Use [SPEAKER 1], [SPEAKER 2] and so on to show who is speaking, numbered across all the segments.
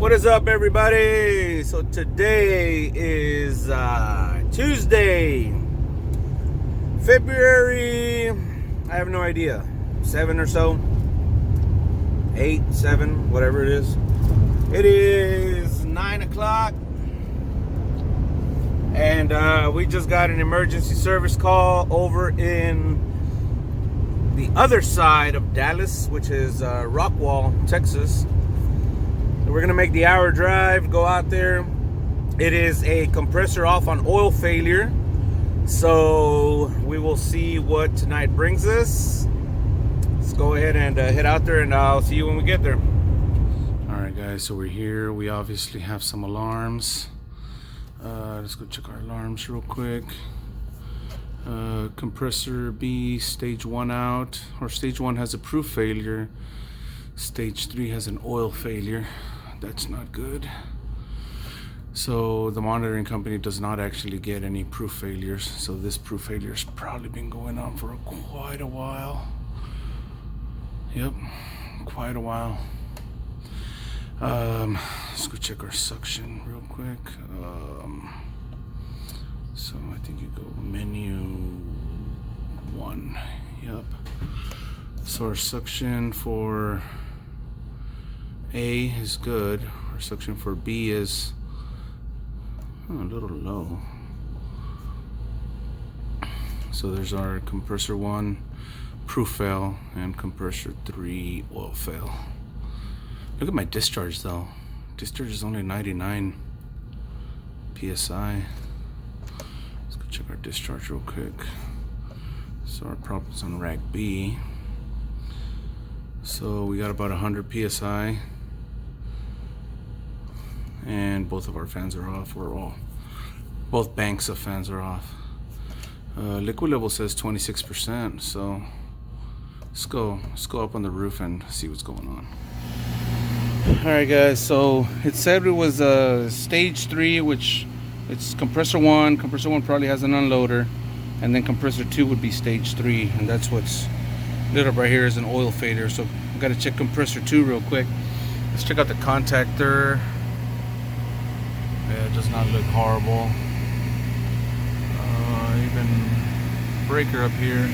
[SPEAKER 1] What is up, everybody? So today is Tuesday, February, I have no idea, 7 or so, 8, 7, whatever it is. It is 9 o'clock, and we just got an emergency service call over in the other side of Dallas, which is Rockwall, Texas. We're gonna make the hour drive, go out there. It is a compressor off on oil failure, so we will see what tonight brings us. Let's go ahead and head out there, and I'll see you when we get there. All right, guys, so we're here. We obviously have some alarms. Let's go check our alarms real quick. Compressor B, stage 1 out, or stage 1 has a proof failure. Stage 3 has an oil failure. That's not good. So the monitoring company does not actually get any proof failures. So this proof failure has probably been going on for quite a while. Yep, quite a while. Let's go check our suction real quick. So I think you go menu 1. Yep. So our suction for A is good. Our suction for B is a little low. So there's our compressor 1 proof fail and compressor 3 oil fail. Look at my discharge though. Discharge is only 99 psi. Let's go check our discharge real quick. So our problem's on rack B. So we got about 100 psi, and both of our fans are off. Both banks of fans are off. Liquid level says 26%. So let's go up on the roof and see what's going on. All right, guys. So it said it was stage 3, which it's compressor 1. Compressor 1 probably has an unloader, and then compressor 2 would be stage 3, and that's what's lit up right here is an oil failure. So I've got to check compressor 2 real quick. Let's check out the contactor. Yeah, it does not look horrible. Even breaker up here.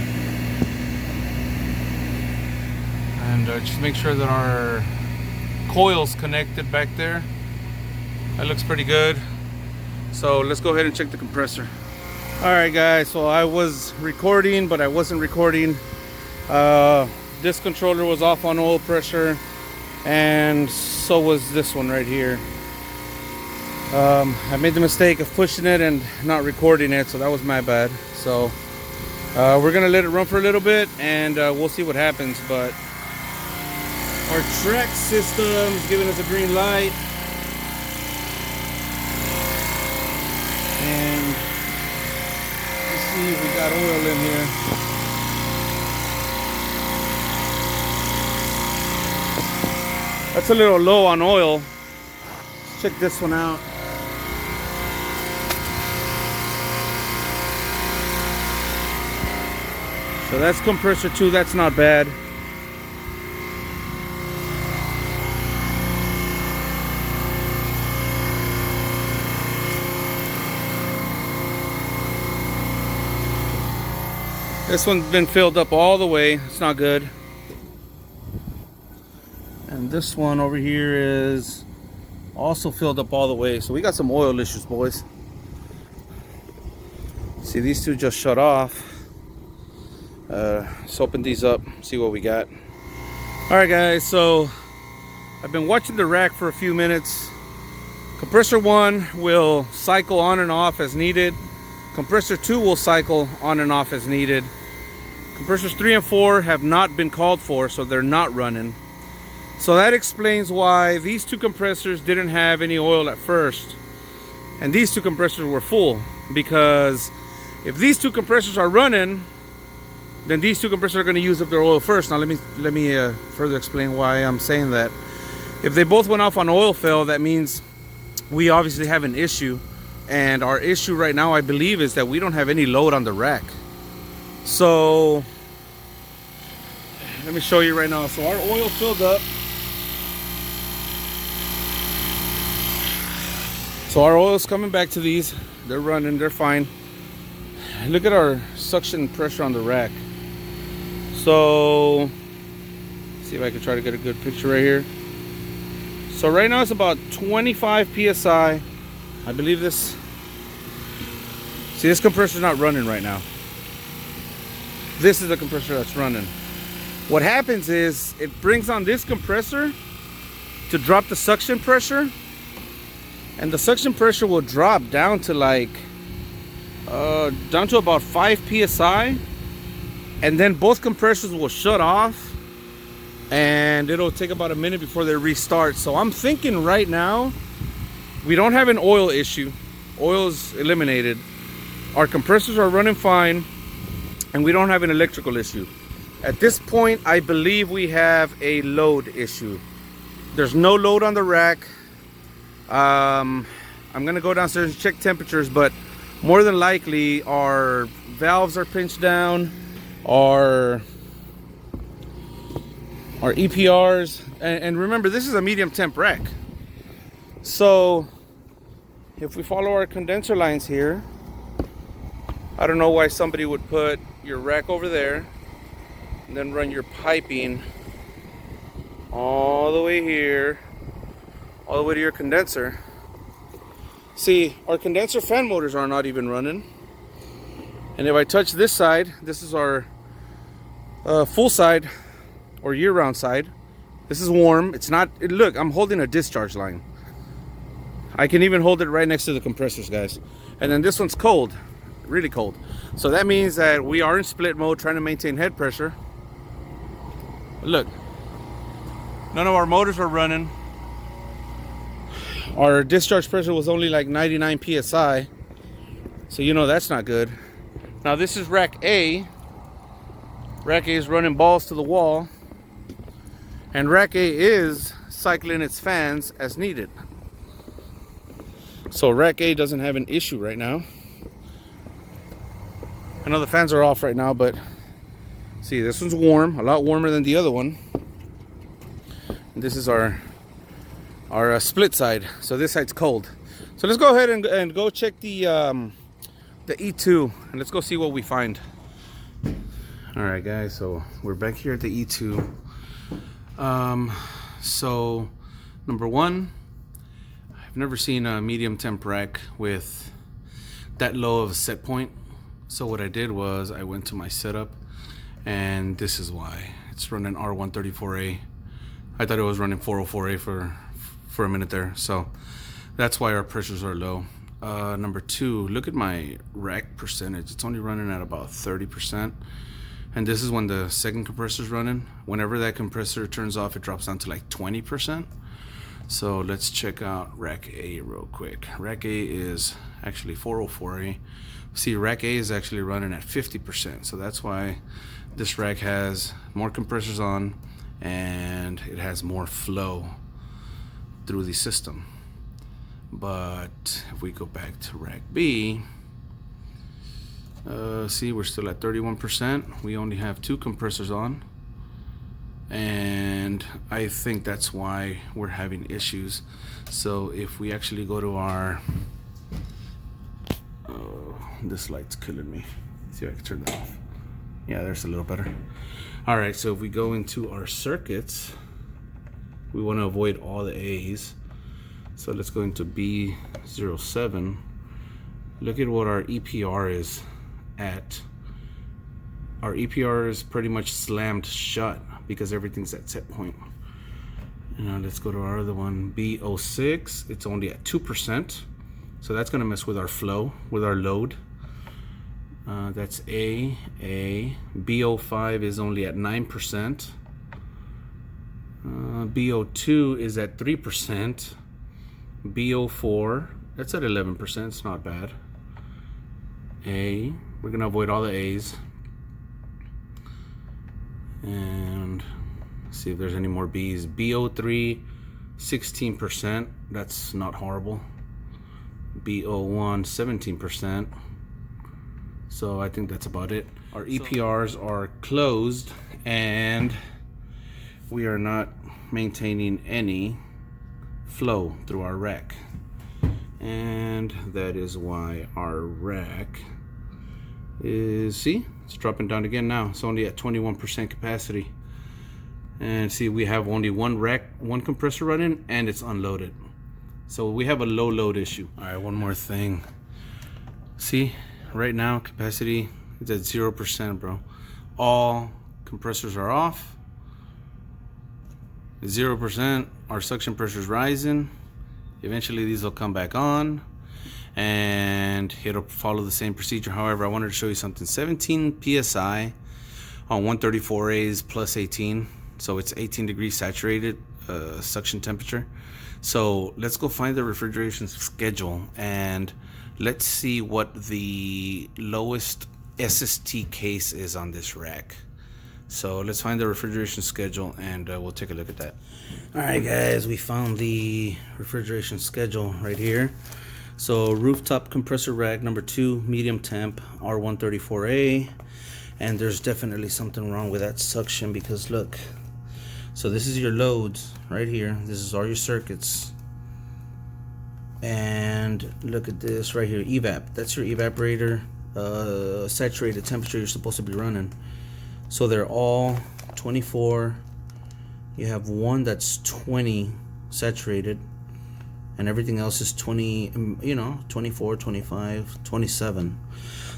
[SPEAKER 1] And just make sure that our coil's connected back there. That looks pretty good. So let's go ahead and check the compressor. Alright, guys, so I was recording, but I wasn't recording. This controller was off on oil pressure, and so was this one right here. I made the mistake of pushing it and not recording it, so that was my bad. So we're gonna let it run for a little bit, and we'll see what happens. But our track system is giving us a green light, and let's see if we got oil in here. That's a little low on oil. Let's check this one out. So that's compressor 2, that's not bad. This one's been filled up all the way, it's not good. And this one over here is also filled up all the way. So we got some oil issues, boys. See, these two just shut off. Let's open these up, see what we got. Alright, guys, so I've been watching the rack for a few minutes. Compressor 1 will cycle on and off as needed. Compressor 2 will cycle on and off as needed. Compressors 3 and 4 have not been called for, so they're not running. So that explains why these two compressors didn't have any oil at first, and these two compressors were full. Because if these two compressors are running, then these two compressors are going to use up their oil first. Now let me further explain why I'm saying that. If they both went off on oil fail, that means we obviously have an issue, and our issue right now, I believe, is that we don't have any load on the rack. So let me show you right now. So our oil filled up. So our oil's coming back to these. They're running, they're fine. Look at our suction pressure on the rack. So, see if I can try to get a good picture right here. So right now it's about 25 PSI. I believe this. See, this compressor's not running right now. This is the compressor that's running. What happens is it brings on this compressor to drop the suction pressure, and the suction pressure will drop down to like down to about 5 PSI, and then both compressors will shut off, and it'll take about a minute before they restart. So I'm thinking right now we don't have an oil issue. Oil's eliminated. Our compressors are running fine, and we don't have an electrical issue. At this point, I believe we have a load issue. There's no load on the rack. I'm gonna go downstairs and check temperatures, but more than likely our valves are pinched down, our EPRs, and remember, this is a medium temp rack. So if we follow our condenser lines here, I don't know why somebody would put your rack over there and then run your piping all the way here, all the way to your condenser. See, our condenser fan motors are not even running. And if I touch this side, this is our full side or year-round side. This is warm. It's not, look, I'm holding a discharge line. I can even hold it right next to the compressors, guys. And then this one's cold, really cold. So that means that we are in split mode trying to maintain head pressure. Look, none of our motors are running. Our discharge pressure was only like 99 PSI. So you know that's not good. Now this is rack A. Rack A is running balls to the wall. And rack A is cycling its fans as needed. So rack A doesn't have an issue right now. I know the fans are off right now, but see, this one's warm, a lot warmer than the other one. And this is our split side, so this side's cold. So let's go ahead and go check the E2, and let's go see what we find. All right, guys, so we're back here at the E2. So number one, I've never seen a medium temp rack with that low of a set point. So what I did was I went to my setup, and this is why it's running R134A. I thought it was running 404A for a minute there, so that's why our pressures are low. Number two, look at my rack percentage. It's only running at about 30%, and this is when the second compressor is running. Whenever that compressor turns off, it drops down to like 20%. So let's check out rack A real quick. Rack A is actually 404A. See, rack A is actually running at 50%, so that's why this rack has more compressors on and it has more flow through the system. But if we go back to rack B, see, we're still at 31%. We only have 2 compressors on, and I think that's why we're having issues. So if we actually go to our this light's killing me. Let's see if I can turn that off. Yeah, there's a little better. All right, so if we go into our circuits, we want to avoid all the A's. So let's go into B07. Look at what our EPR is at. Our EPR is pretty much slammed shut because everything's at set point. Now let's go to our other one, B06. It's only at 2%. So that's gonna mess with our flow, with our load. That's A. B05 is only at 9%. B02 is at 3%. B04, that's at 11%, it's not bad. A, we're gonna avoid all the A's. And see if there's any more B's. B03, 16%, that's not horrible. B01, 17%. So I think that's about it. Our EPRs are closed and we are not maintaining any flow through our rack. And that is why our rack is, see, it's dropping down again now. It's only at 21% capacity. And see, we have only one compressor running, and it's unloaded. So we have a low load issue. All right, one more thing. See, right now capacity is at 0%, bro. All compressors are off. 0%. Our suction pressure is rising. Eventually these will come back on and it'll follow the same procedure. However, I wanted to show you something. 17 psi on 134As plus 18, so it's 18 degrees saturated suction temperature. So let's go find the refrigeration schedule and let's see what the lowest SST case is on this rack. So let's find the refrigeration schedule and we'll take a look at that. All right, guys, we found the refrigeration schedule right here. So rooftop compressor rack number 2, medium temp, R134A. And there's definitely something wrong with that suction because look. So this is your loads right here. This is all your circuits. And look at this right here, evap. That's your evaporator, saturated temperature you're supposed to be running. So they're all 24. You have one that's 20 saturated, and everything else is 20, you know, 24, 25, 27.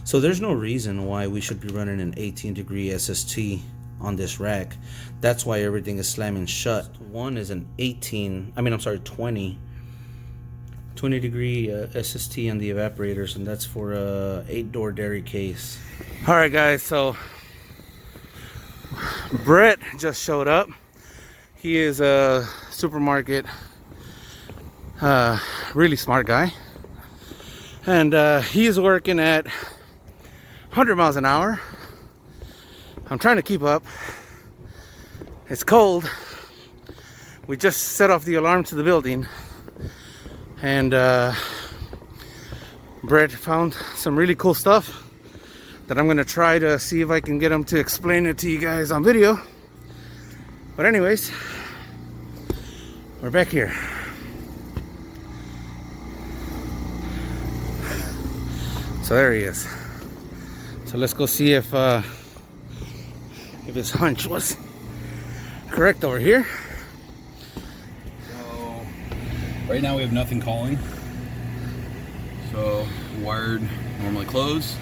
[SPEAKER 1] So there's no reason why we should be running an 18-degree SST on this rack. That's why everything is slamming shut. One is an 20 degree SST on the evaporators, and that's for a 8-door dairy case. All right, guys, so Brett just showed up. He is a supermarket really smart guy, and he's working at 100 miles an hour. I'm trying to keep up. It's cold. We just set off the alarm to the building, and Brett found some really cool stuff that I'm gonna try to see if I can get him to explain it to you guys on video. But anyways, we're back here. So there he is. So let's go see if his hunch was correct over here.
[SPEAKER 2] So right now we have nothing calling. So wired normally close,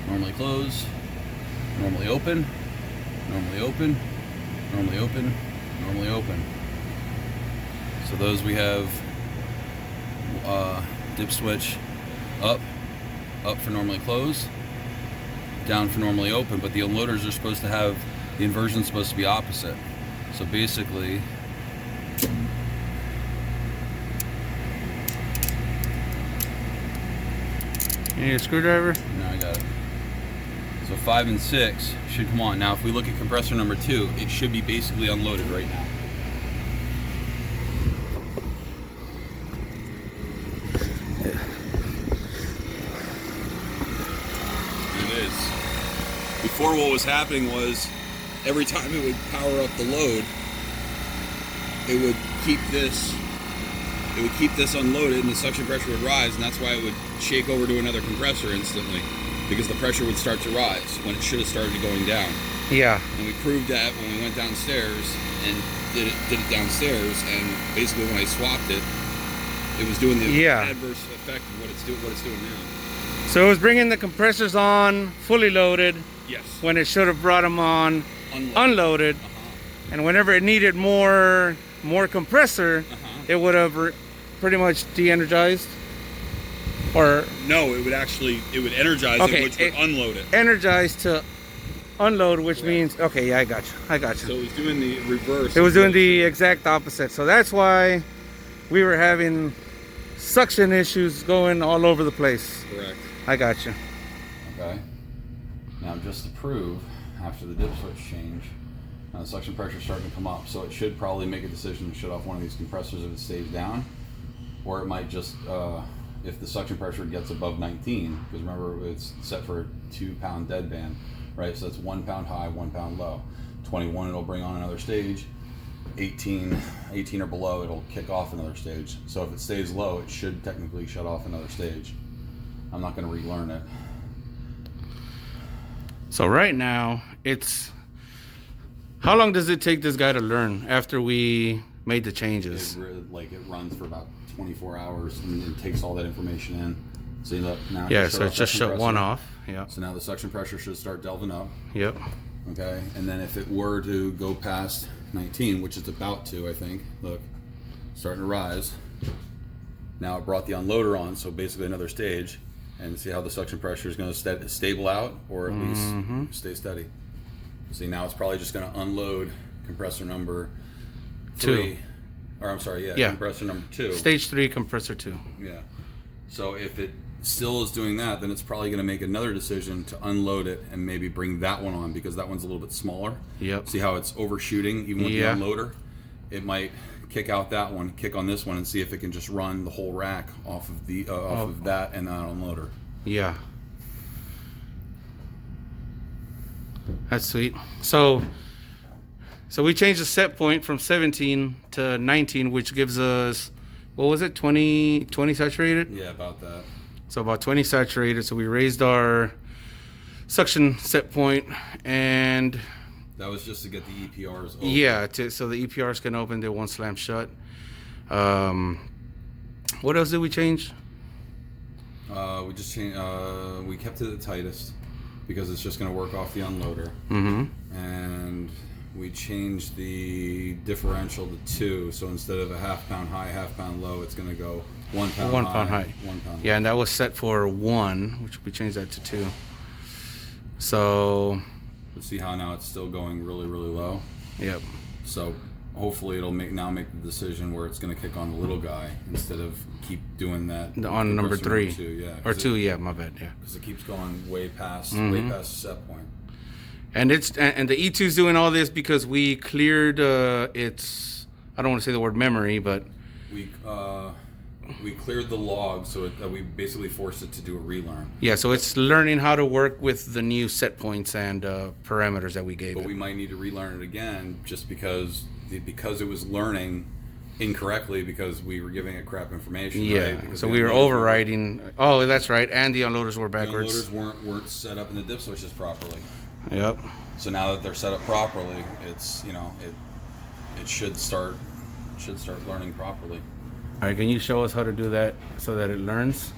[SPEAKER 2] normally close, normally open, normally open, normally open, normally open. So those we have dip switch up for normally close, down for normally open, but the unloaders are supposed to have, the inversion is supposed to be opposite. So basically,
[SPEAKER 1] you need a screwdriver?
[SPEAKER 2] no, I got it. So 5 and 6 should come on. Now if we look at compressor number 2, it should be basically unloaded right now. Before, what was happening was every time it would power up the load, it would keep this unloaded and the suction pressure would rise, and that's why it would shake over to another compressor instantly, because the pressure would start to rise when it should have started going down.
[SPEAKER 1] Yeah.
[SPEAKER 2] And we proved that when we went downstairs and did it downstairs, and basically when I swapped it, it was doing the adverse effect of what it's doing now.
[SPEAKER 1] So it was bringing the compressors on fully loaded.
[SPEAKER 2] Yes.
[SPEAKER 1] When it should have brought them on unloaded. And whenever it needed more compressor, it would have pretty much de-energized. Or
[SPEAKER 2] no, it would energize it, which would unload it.
[SPEAKER 1] Energize to unload, which means I got you.
[SPEAKER 2] So it was doing the reverse.
[SPEAKER 1] It was doing the exact opposite. So that's why we were having suction issues going all over the place.
[SPEAKER 2] Correct.
[SPEAKER 1] I got you.
[SPEAKER 2] Okay. Now just to prove, after the dip switch change, now the suction pressure is starting to come up, so it should probably make a decision to shut off one of these compressors if it stays down, or it might just, if the suction pressure gets above 19, because remember it's set for a 2-pound deadband, right? So that's 1 pound high, 1 pound low. 21 it'll bring on another stage, 18 or below, it'll kick off another stage. So if it stays low, it should technically shut off another stage. I'm not going to relearn it.
[SPEAKER 1] So right now, it's... How long does it take this guy to learn after we made the changes?
[SPEAKER 2] It runs for about 24 hours and it takes all that information in. See, look, now
[SPEAKER 1] yeah, so it just shut one off. Yeah.
[SPEAKER 2] So now the suction pressure should start delving up.
[SPEAKER 1] Yep.
[SPEAKER 2] Okay, and then if it were to go past 19, which it's about to, I think, look, starting to rise. Now it brought the unloader on, so basically another stage, and see how the suction pressure is going to stable out or at least stay steady. See, now it's probably just going to unload compressor number 3. Or I'm sorry, yeah, compressor number 2.
[SPEAKER 1] Stage 3, compressor 2.
[SPEAKER 2] Yeah. So if it still is doing that, then it's probably going to make another decision to unload it and maybe bring that one on because that one's a little bit smaller.
[SPEAKER 1] Yep.
[SPEAKER 2] See how it's overshooting even with the unloader? It might kick out that one, kick on this one, and see if it can just run the whole rack off of the of that and that unloader.
[SPEAKER 1] Yeah. That's sweet. So we changed the set point from 17 to 19, which gives us, what was it, 20 saturated?
[SPEAKER 2] Yeah, about that.
[SPEAKER 1] So about 20 saturated. So we raised our suction set point, and
[SPEAKER 2] that was just to get the EPRs open.
[SPEAKER 1] Yeah, so the EPRs can open, they won't slam shut. What else did we change?
[SPEAKER 2] We just changed. We kept it the tightest because it's just going to work off the unloader. And we changed the differential to 2. So instead of a half-pound high, half-pound low, it's going to go 1 pound
[SPEAKER 1] 1
[SPEAKER 2] high,
[SPEAKER 1] pound high.
[SPEAKER 2] 1 pound
[SPEAKER 1] Yeah,
[SPEAKER 2] low.
[SPEAKER 1] and that was set for 1, which we changed that to 2. So
[SPEAKER 2] let's see how now it's still going really, really low.
[SPEAKER 1] Yep.
[SPEAKER 2] So hopefully it'll make the decision where it's going to kick on the little guy instead of keep doing that
[SPEAKER 1] on number 3
[SPEAKER 2] 2, yeah,
[SPEAKER 1] or 2. Yeah, my bad. Yeah,
[SPEAKER 2] because it keeps going way past the set point.
[SPEAKER 1] And the E2's doing all this because we cleared its, I don't want to say the word memory, but
[SPEAKER 2] we cleared the log, so we basically forced it to do a relearn.
[SPEAKER 1] Yeah, so it's learning how to work with the new set points and parameters that we gave it.
[SPEAKER 2] But we might need to relearn it again just because it was learning incorrectly because we were giving it crap information.
[SPEAKER 1] Yeah,
[SPEAKER 2] right?
[SPEAKER 1] so we were overriding. Oh, that's right, and the unloaders were backwards.
[SPEAKER 2] The unloaders weren't set up in the dip switches properly.
[SPEAKER 1] Yep.
[SPEAKER 2] So now that they're set up properly, it's it should start learning properly.
[SPEAKER 1] All right, can you show us how to do that so that it learns?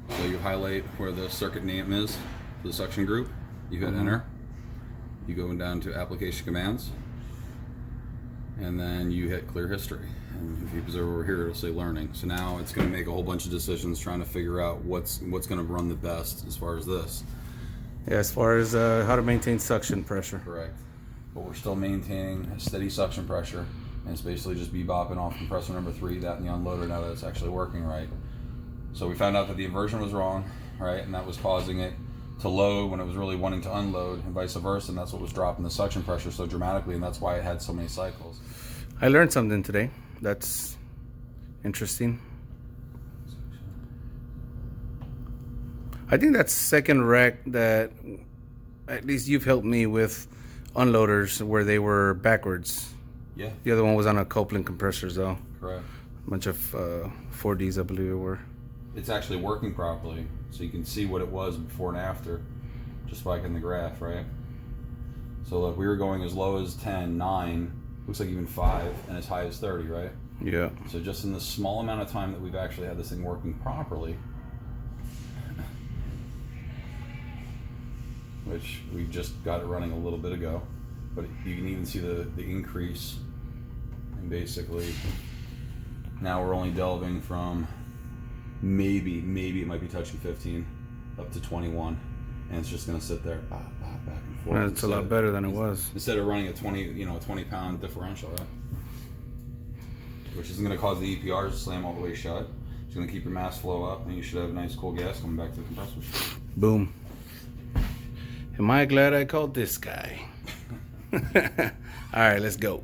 [SPEAKER 2] So you highlight where the circuit name is for the suction group. You hit enter. You go down to application commands, and then you hit clear history. And if you observe over here, it'll say learning. So now it's going to make a whole bunch of decisions trying to figure out what's going to run the best as far as this.
[SPEAKER 1] Yeah, as far as how to maintain suction pressure.
[SPEAKER 2] Correct. But we're still maintaining a steady suction pressure. And it's basically just bebopping off compressor number 3, that and the unloader, now that it's actually working right. So we found out that the inversion was wrong, right? And that was causing it to load when it was really wanting to unload, and vice versa. And that's what was dropping the suction pressure so dramatically, and that's why it had so many cycles.
[SPEAKER 1] I learned something today. That's interesting. I think that's second rack that at least you've helped me with unloaders where they were backwards.
[SPEAKER 2] Yeah.
[SPEAKER 1] The other one was on a Copeland compressors though.
[SPEAKER 2] Correct.
[SPEAKER 1] A bunch of 4Ds, I believe it were.
[SPEAKER 2] It's actually working properly, so you can see what it was before and after, just like in the graph, right? So look, we were going as low as 10, 9, looks like even 5, and as high as 30, right?
[SPEAKER 1] Yeah.
[SPEAKER 2] So just in the small amount of time that we've actually had this thing working properly, which we just got it running a little bit ago, but you can even see the increase. And basically now we're only delving from maybe it might be touching 15 up to 21, and it's just going to sit there back and forth.
[SPEAKER 1] Well, it's a lot better than it was.
[SPEAKER 2] Instead of running a 20 pound differential, right? Which isn't going to cause the EPRs to slam all the way shut. It's going to keep your mass flow up, and you should have nice cool gas coming back to the compressor.
[SPEAKER 1] Boom. Am I glad I called this guy? All right, let's go.